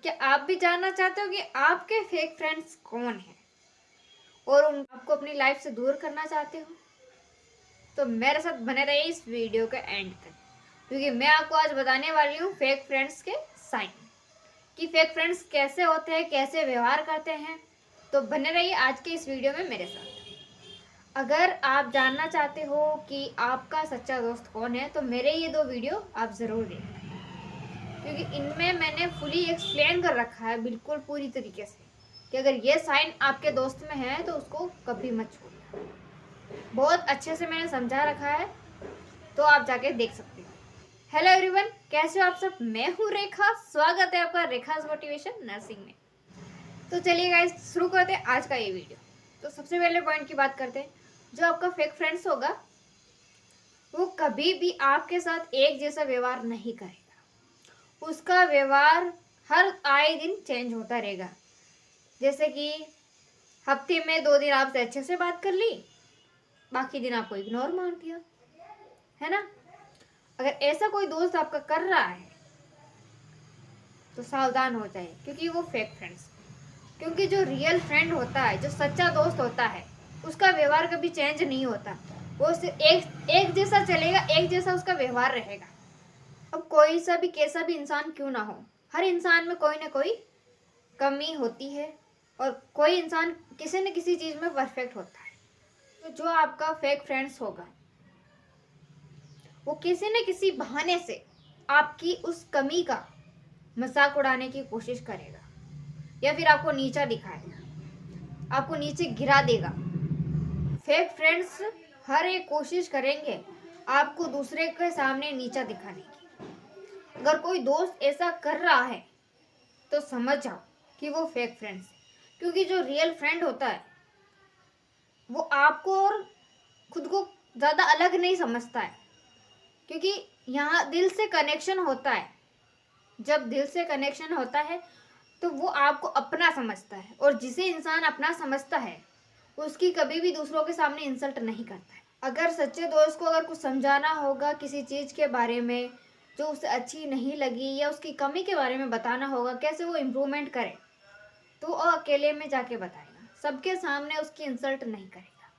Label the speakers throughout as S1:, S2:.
S1: क्या आप भी जानना चाहते हो कि आपके फेक फ्रेंड्स कौन हैं और उन आपको अपनी लाइफ से दूर करना चाहते हो? तो मेरे साथ बने रहिए इस वीडियो के एंड तक, क्योंकि मैं आपको आज बताने वाली हूँ फेक फ्रेंड्स के साइन कि फेक फ्रेंड्स कैसे होते हैं, कैसे व्यवहार करते हैं। तो बने रहिए आज के इस वीडियो में मेरे साथ। अगर आप जानना चाहते हो कि आपका सच्चा दोस्त कौन है तो मेरे ये 2 वीडियो आप ज़रूर देखें, क्योंकि इनमें मैंने फुली एक्सप्लेन कर रखा है बिल्कुल पूरी तरीके से कि अगर ये साइन आपके दोस्त में है तो उसको कभी मत छोड़ना। बहुत अच्छे से मैंने समझा रखा है, तो आप जाके देख सकते हो। हेलो एवरीवन, कैसे हो आप सब? मैं हूँ रेखा, स्वागत है आपका रेखाज मोटिवेशन नर्सिंग में। तो चलिए गाइस, शुरू करते हैं आज का ये वीडियो। तो सबसे पहले पॉइंट की बात करते हैं। जो आपका फेक फ्रेंड्स होगा वो कभी भी आपके साथ एक जैसा व्यवहार नहीं करेगा। उसका व्यवहार हर आए दिन चेंज होता रहेगा। जैसे कि हफ्ते में 2 दिन आपसे अच्छे से बात कर ली, बाकी दिन आपको इग्नोर मार दिया, है ना? अगर ऐसा कोई दोस्त आपका कर रहा है तो सावधान हो जाए, क्योंकि वो फेक फ्रेंड्स। क्योंकि जो रियल फ्रेंड होता है, जो सच्चा दोस्त होता है, उसका व्यवहार कभी चेंज नहीं होता। वो सिर्फ एक जैसा चलेगा, एक जैसा उसका व्यवहार रहेगा। अब कोई सा भी कैसा भी इंसान क्यों ना हो, हर इंसान में कोई ना कोई कमी होती है और कोई इंसान किसी न किसी चीज में परफेक्ट होता है। तो जो आपका फेक फ्रेंड्स होगा वो किसी न किसी बहाने से आपकी उस कमी का मजाक उड़ाने की कोशिश करेगा, या फिर आपको नीचा दिखाएगा, आपको नीचे गिरा देगा। फेक फ्रेंड्स हर एक कोशिश करेंगे आपको दूसरे के सामने नीचा दिखाने की। अगर कोई दोस्त ऐसा कर रहा है तो समझ जाओ कि वो फेक फ्रेंड्स है। क्योंकि जो रियल फ्रेंड होता है वो आपको और खुद को ज़्यादा अलग नहीं समझता है, क्योंकि यहाँ दिल से कनेक्शन होता है। जब दिल से कनेक्शन होता है तो वो आपको अपना समझता है, और जिसे इंसान अपना समझता है उसकी कभी भी दूसरों के सामने इंसल्ट नहीं करता है। अगर सच्चे दोस्त को अगर कुछ समझाना होगा किसी चीज़ के बारे में जो उसे अच्छी नहीं लगी, या उसकी कमी के बारे में बताना होगा कैसे वो इम्प्रूवमेंट करे, तो वो अकेले में जाके बताएगा, सबके सामने उसकी इंसल्ट नहीं करेगा।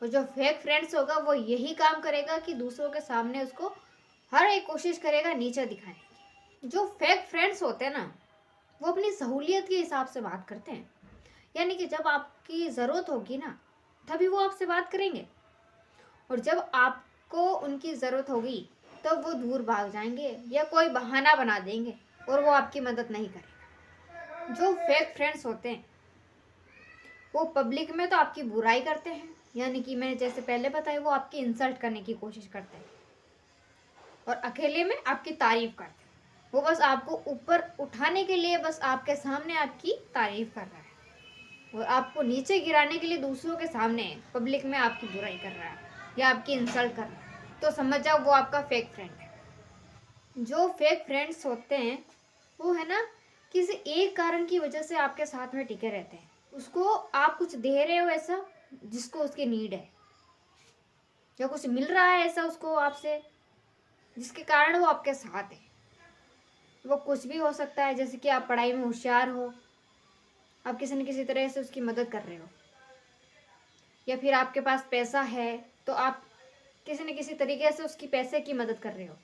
S1: और जो फेक फ्रेंड्स होगा वो यही काम करेगा कि दूसरों के सामने उसको हर एक कोशिश करेगा नीचे दिखाने की। जो फेक फ्रेंड्स होते हैं ना, वो अपनी सहूलियत के हिसाब से बात करते हैं। यानी कि जब आपकी ज़रूरत होगी ना तभी वो आपसे बात करेंगे, और जब आपको उनकी ज़रूरत होगी तब वो दूर भाग जाएंगे या कोई बहाना बना देंगे और वो आपकी मदद नहीं करेगा। जो फेक फ्रेंड्स होते हैं वो पब्लिक में तो आपकी बुराई करते हैं, यानी कि मैंने जैसे पहले बताया वो आपकी इंसल्ट करने की कोशिश करते हैं, और अकेले में आपकी तारीफ करते हैं। वो बस आपको ऊपर उठाने के लिए बस आपके सामने आपकी तारीफ कर रहा है, और आपको नीचे गिराने के लिए दूसरों के सामने पब्लिक में आपकी बुराई कर रहा है या आपकी इंसल्ट कर रहा है। तो समझ जाओ वो आपका फेक फ्रेंड है। जो फेक फ्रेंड्स होते हैं वो है ना, किसी एक कारण की वजह से आपके साथ में टिके रहते हैं। उसको आप कुछ दे रहे हो ऐसा जिसको उसकी नीड है, या कुछ मिल रहा है ऐसा उसको आपसे जिसके कारण वो आपके साथ है। वो कुछ भी हो सकता है, जैसे कि आप पढ़ाई में होशियार हो, आप किसी न किसी तरह से उसकी मदद कर रहे हो, या फिर आपके पास पैसा है तो आप किसी न किसी तरीके से उसकी पैसे की मदद कर रहे हो,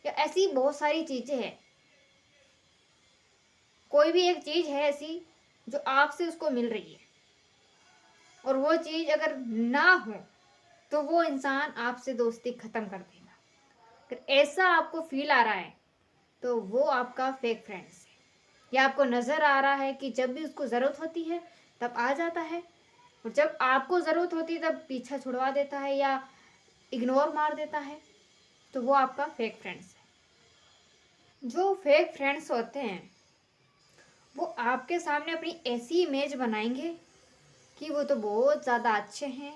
S1: या ऐसी बहुत सारी चीज़ें हैं। कोई भी एक चीज़ है ऐसी जो आपसे उसको मिल रही है, और वो चीज़ अगर ना हो तो वो इंसान आपसे दोस्ती ख़त्म कर देगा। अगर ऐसा आपको फील आ रहा है तो वो आपका फेक फ्रेंड्स है, या आपको नज़र आ रहा है कि जब भी उसको ज़रूरत होती है तब आ जाता है, और जब आपको ज़रूरत होती है तब पीछा छुड़वा देता है या इग्नोर मार देता है, तो वो आपका फेक फ्रेंड्स है। जो फेक फ्रेंड्स होते हैं वो आपके सामने अपनी ऐसी इमेज बनाएंगे कि वो तो बहुत ज़्यादा अच्छे हैं,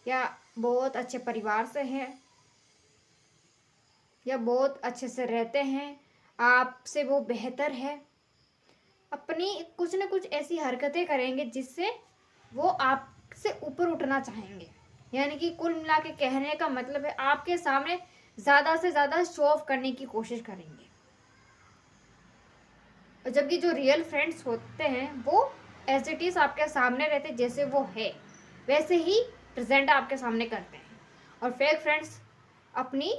S1: या बहुत अच्छे परिवार से हैं, या बहुत अच्छे से रहते हैं, आपसे वो बेहतर है। अपनी कुछ न कुछ ऐसी हरकतें करेंगे जिससे वो आपसे ऊपर उठना चाहेंगे। यानी कि कुल मिला के कहने का मतलब है आपके सामने ज़्यादा से ज़्यादा शो ऑफ करने की कोशिश करेंगे। और जबकि जो रियल फ्रेंड्स होते हैं वो एज इट इज़ आपके सामने रहते, जैसे वो है वैसे ही प्रेजेंट आपके सामने करते हैं। और फेक फ्रेंड्स अपनी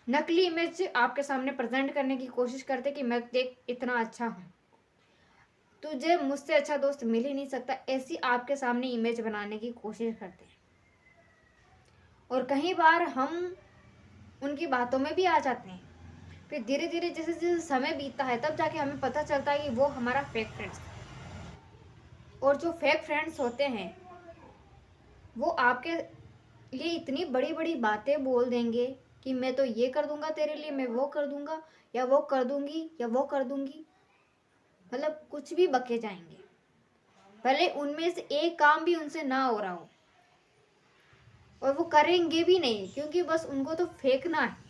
S1: नकली इमेज आपके सामने प्रेजेंट करने की कोशिश करते कि मैं देख इतना अच्छा हूँ, तुझे मुझसे अच्छा दोस्त मिल ही नहीं सकता, ऐसी आपके सामने इमेज बनाने की कोशिश करते हैं। और कई बार हम उनकी बातों में भी आ जाते हैं। फिर धीरे धीरे जैसे जैसे समय बीतता है तब जाके हमें पता चलता है कि वो हमारा फेक फ्रेंड्स था। और जो फेक फ्रेंड्स होते हैं वो आपके लिए इतनी बड़ी बड़ी बातें बोल देंगे कि मैं तो ये कर दूंगा तेरे लिए, मैं वो कर दूंगा, या वो कर दूंगी, या वो कर दूंगी, मतलब कुछ भी बके जाएंगे। भले उनमें से एक काम भी उनसे ना हो रहा हो, और वो करेंगे भी नहीं, क्योंकि बस उनको तो फेंकना है।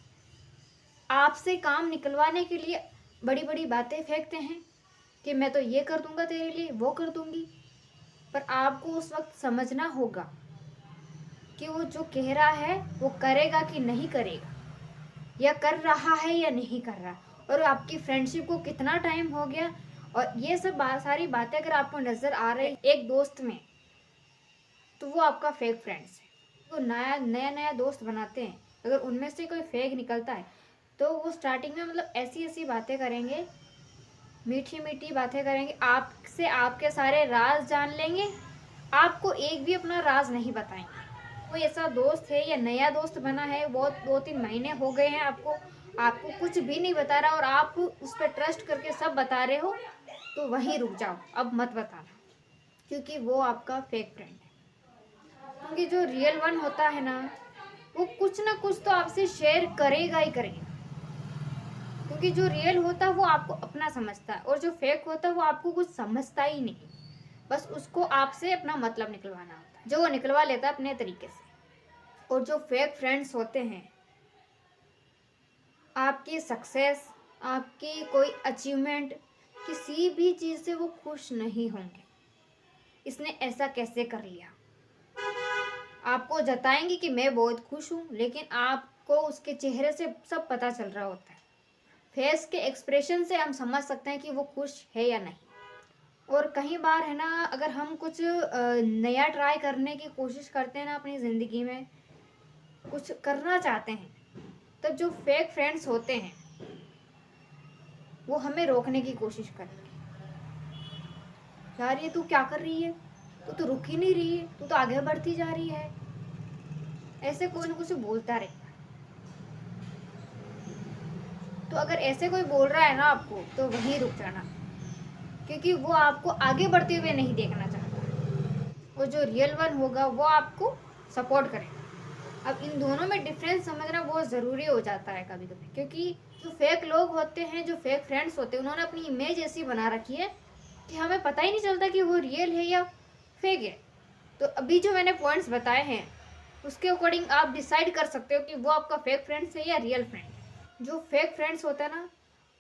S1: आपसे काम निकलवाने के लिए बड़ी बड़ी बातें फेंकते हैं कि मैं तो ये कर दूंगा तेरे लिए, वो कर दूंगी। पर आपको उस वक्त समझना होगा कि वो जो कह रहा है वो करेगा कि नहीं करेगा, या कर रहा है या नहीं कर रहा, और आपकी फ्रेंडशिप को कितना टाइम हो गया। और ये सब सारी बातें अगर आपको नजर आ रही एक दोस्त में, तो वो आपका फेक फ्रेंड्स है। वो नया नया नया दोस्त बनाते हैं, अगर उनमें से कोई फेक निकलता है तो वो स्टार्टिंग में मतलब ऐसी ऐसी बातें करेंगे, मीठी मीठी बातें करेंगे, आपसे आपके सारे राज जान लेंगे, आपको एक भी अपना राज नहीं बताएंगे। कोई ऐसा दोस्त है या नया दोस्त बना है, वो 2-3 महीने हो गए हैं, आपको आपको कुछ भी नहीं बता रहा और आप उस पर ट्रस्ट करके सब बता रहे हो, तो वहीं रुक जाओ, अब मत बताना, क्योंकि वो आपका फेक फ्रेंड है। क्योंकि जो रियल वन होता है ना, वो कुछ ना कुछ तो आपसे शेयर करेगा ही करेगा। क्योंकि जो रियल होता है वो आपको अपना समझता है, और जो फेक होता है वो आपको कुछ समझता ही नहीं, बस उसको आपसे अपना मतलब निकलवाना होता है, जो वो निकलवा लेता है अपने तरीके से। और जो फेक फ्रेंड्स होते हैं, आपकी सक्सेस, आपकी कोई अचीवमेंट, किसी भी चीज़ से वो खुश नहीं होंगे। इसने ऐसा कैसे कर लिया, आपको जताएंगे कि मैं बहुत खुश हूँ, लेकिन आपको उसके चेहरे से सब पता चल रहा होता है। फेस के एक्सप्रेशन से हम समझ सकते हैं कि वो खुश है या नहीं। और कई बार है ना, अगर हम कुछ नया ट्राई करने की कोशिश करते हैं ना, अपनी ज़िंदगी में कुछ करना चाहते हैं, तब जो फेक फ्रेंड्स होते हैं वो हमें रोकने की कोशिश करेंगे। यार ये तू क्या कर रही है, तू तो रुक ही नहीं रही है, तू तो आगे बढ़ती जा रही है, ऐसे कुछ न कुछ बोलता रहेगा। तो अगर ऐसे कोई बोल रहा है ना आपको, तो वहीं रुक जाना, क्योंकि वो आपको आगे बढ़ते हुए नहीं देखना चाहता। और जो रियल वन होगा वो आपको सपोर्ट करेगा। अब इन दोनों में डिफरेंस समझना बहुत ज़रूरी हो जाता है कभी कभी, क्योंकि जो फेक लोग होते हैं, जो फेक फ्रेंड्स होते हैं, उन्होंने अपनी इमेज ऐसी बना रखी है कि हमें पता ही नहीं चलता कि वो रियल है या फेक है। तो अभी जो मैंने पॉइंट्स बताए हैं उसके अकॉर्डिंग आप डिसाइड कर सकते हो कि वो आपका फेक फ्रेंड्स है या रियल फ्रेंड है। जो फेक फ्रेंड्स होता है ना,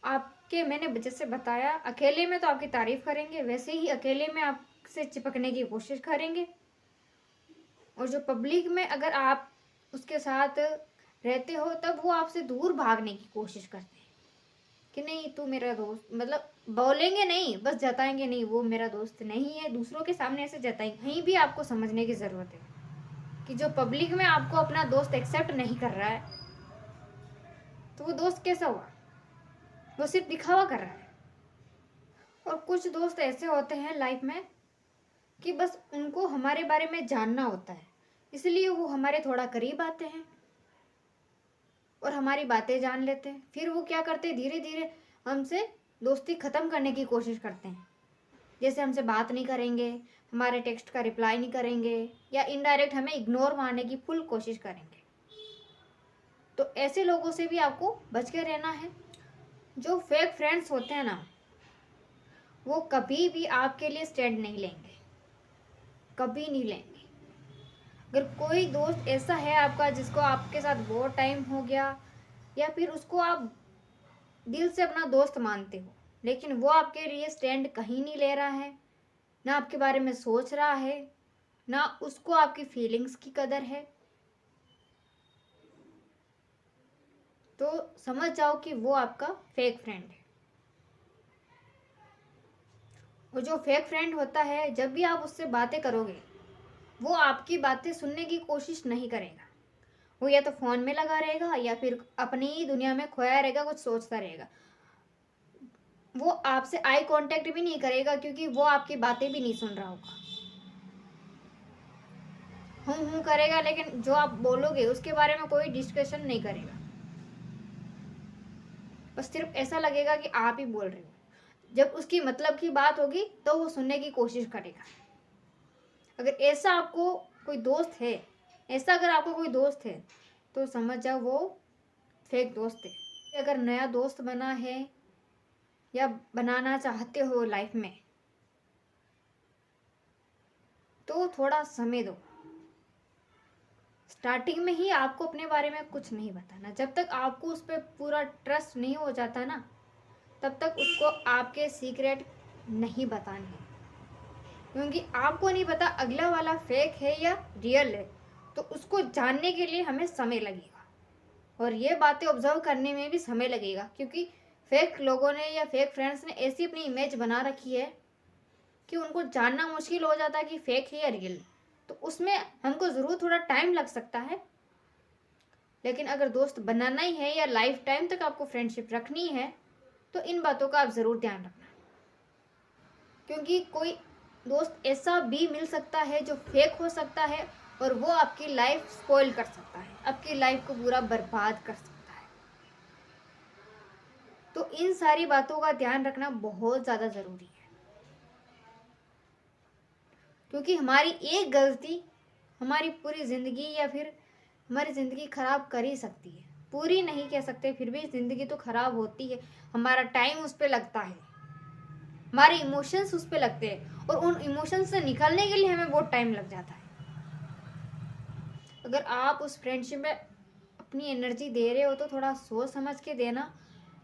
S1: आपके मैंने जैसे बताया, अकेले में तो आपकी तारीफ करेंगे, वैसे ही अकेले में आपसे चिपकने की कोशिश करेंगे। और जो पब्लिक में अगर आप उसके साथ रहते हो, तब वो आपसे दूर भागने की कोशिश करते हैं कि नहीं तू मेरा दोस्त, मतलब बोलेंगे नहीं, बस जताएंगे नहीं वो मेरा दोस्त नहीं है, दूसरों के सामने ऐसे जताएंगे। कहीं भी आपको समझने की ज़रूरत है कि जो पब्लिक में आपको अपना दोस्त एक्सेप्ट नहीं कर रहा है, तो वो दोस्त कैसा हुआ, वो सिर्फ दिखावा कर रहा है। और कुछ दोस्त ऐसे होते हैं लाइफ में कि बस उनको हमारे बारे में जानना होता है, इसलिए वो हमारे थोड़ा करीब आते हैं और हमारी बातें जान लेते हैं। फिर वो क्या करते हैं, धीरे धीरे हमसे दोस्ती ख़त्म करने की कोशिश करते हैं। जैसे हमसे बात नहीं करेंगे, हमारे टेक्स्ट का रिप्लाई नहीं करेंगे, या इनडायरेक्ट हमें इग्नोर मारने की फुल कोशिश करेंगे। तो ऐसे लोगों से भी आपको बच के रहना है। जो फेक फ्रेंड्स होते हैं ना, वो कभी भी आपके लिए स्टैंड नहीं लेंगे, कभी नहीं लेंगे। अगर कोई दोस्त ऐसा है आपका जिसको आपके साथ बहुत टाइम हो गया, या फिर उसको आप दिल से अपना दोस्त मानते हो, लेकिन वो आपके लिए स्टैंड कहीं नहीं ले रहा है, ना आपके बारे में सोच रहा है, ना उसको आपकी फीलिंग्स की कदर है, तो समझ जाओ कि वो आपका फेक फ्रेंड है। और जो फेक फ्रेंड होता है, जब भी आप उससे बातें करोगे वो आपकी बातें सुनने की कोशिश नहीं करेगा। वो या तो फ़ोन में लगा रहेगा या फिर अपनी ही दुनिया में खोया रहेगा, कुछ सोचता रहेगा। वो आपसे आई कांटेक्ट भी नहीं करेगा क्योंकि वो आपकी बातें भी नहीं सुन रहा होगा। हूँ करेगा, लेकिन जो आप बोलोगे उसके बारे में कोई डिस्कशन नहीं करेगा। बस सिर्फ ऐसा लगेगा कि आप ही बोल रहे हो। जब उसकी मतलब की बात होगी तो वो सुनने की कोशिश करेगा। अगर ऐसा आपको कोई दोस्त है, ऐसा अगर आपको कोई दोस्त है तो समझ जाओ वो फेक दोस्त है। अगर नया दोस्त बना है या बनाना चाहते हो लाइफ में तो थोड़ा समय दो। स्टार्टिंग में ही आपको अपने बारे में कुछ नहीं बताना। जब तक आपको उस पर पूरा ट्रस्ट नहीं हो जाता ना, तब तक उसको आपके सीक्रेट नहीं बताने, क्योंकि आपको नहीं पता अगला वाला फेक है या रियल है। तो उसको जानने के लिए हमें समय लगेगा और ये बातें ऑब्जर्व करने में भी समय लगेगा, क्योंकि फेक लोगों ने या फेक फ्रेंड्स ने ऐसी अपनी इमेज बना रखी है कि उनको जानना मुश्किल हो जाता है कि फेक है या रियल। तो उसमें हमको ज़रूर थोड़ा टाइम लग सकता है, लेकिन अगर दोस्त बनाना ही है या लाइफ टाइम तक आपको फ्रेंडशिप रखनी है तो इन बातों का आप ज़रूर ध्यान रखना, क्योंकि कोई दोस्त ऐसा भी मिल सकता है जो फेक हो सकता है और वो आपकी लाइफ स्पॉइल कर सकता है, आपकी लाइफ को पूरा बर्बाद कर सकता है। तो इन सारी बातों का ध्यान रखना बहुत ज़्यादा ज़रूरी है, क्योंकि हमारी एक गलती हमारी पूरी ज़िंदगी या फिर हमारी ज़िंदगी ख़राब कर ही सकती है। पूरी नहीं कह सकते, फिर भी ज़िंदगी तो ख़राब होती है। हमारा टाइम उस पर लगता है, हमारे इमोशंस उस पर लगते हैं और उन इमोशंस से निकलने के लिए हमें बहुत टाइम लग जाता है। अगर आप उस फ्रेंडशिप में अपनी एनर्जी दे रहे हो तो थोड़ा सोच समझ के देना,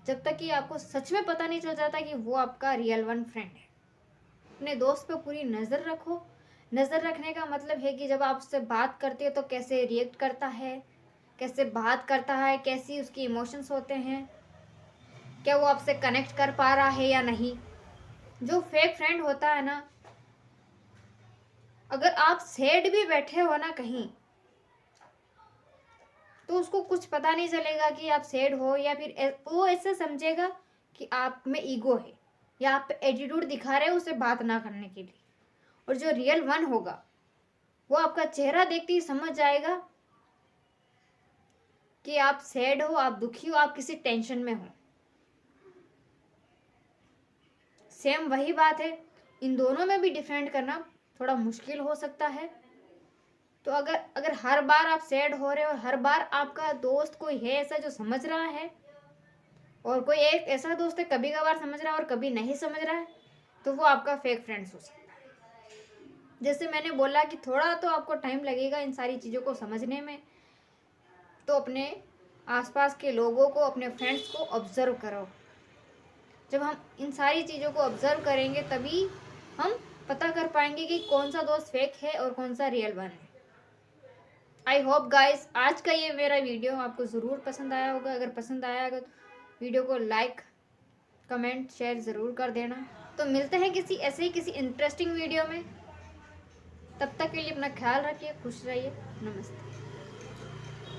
S1: जब तक कि आपको सच में पता नहीं चल जाता कि वो आपका रियल वन फ्रेंड है। अपने दोस्त पे पूरी नज़र रखो। नज़र रखने का मतलब है कि जब आप उससे बात करते हो तो कैसे रिएक्ट करता है, कैसे बात करता है, कैसी उसकी इमोशंस होते हैं, क्या वो आपसे कनेक्ट कर पा रहा है या नहीं। जो फेक फ्रेंड होता है ना, अगर आप सैड भी बैठे हो ना कहीं, तो उसको कुछ पता नहीं चलेगा कि आप सैड हो, या फिर वो ऐसे समझेगा कि आप में ईगो है या आप एटीट्यूड दिखा रहे हो उसे बात ना करने के लिए। और जो रियल वन होगा वो आपका चेहरा देखते ही समझ जाएगा कि आप सैड हो, आप दुखी हो, आप किसी टेंशन में हो। सेम वही बात है, इन दोनों में भी डिफरेंट करना थोड़ा मुश्किल हो सकता है। तो अगर हर बार आप सैड हो रहे हो और हर बार आपका दोस्त कोई है ऐसा जो समझ रहा है, और कोई एक ऐसा दोस्त है कभी कभार समझ रहा है और कभी नहीं समझ रहा है, तो वो आपका फेक फ्रेंड्स हो सकता है। जैसे मैंने बोला कि थोड़ा तो आपको टाइम लगेगा इन सारी चीज़ों को समझने में, तो अपने आसपास के लोगों को, अपने फ्रेंड्स को ऑब्जर्व करो। जब हम इन सारी चीज़ों को ऑब्जर्व करेंगे तभी हम पता कर पाएंगे कि कौन सा दोस्त फेक है और कौन सा रियल वन है। आई होप गाइस आज का ये मेरा वीडियो आपको ज़रूर पसंद आया होगा। अगर पसंद आया होगा तो वीडियो को लाइक, कमेंट, शेयर ज़रूर कर देना। तो मिलते हैं किसी ऐसे ही किसी इंटरेस्टिंग वीडियो में। तब तक के लिए अपना ख्याल रखिए, खुश रहिए, नमस्ते।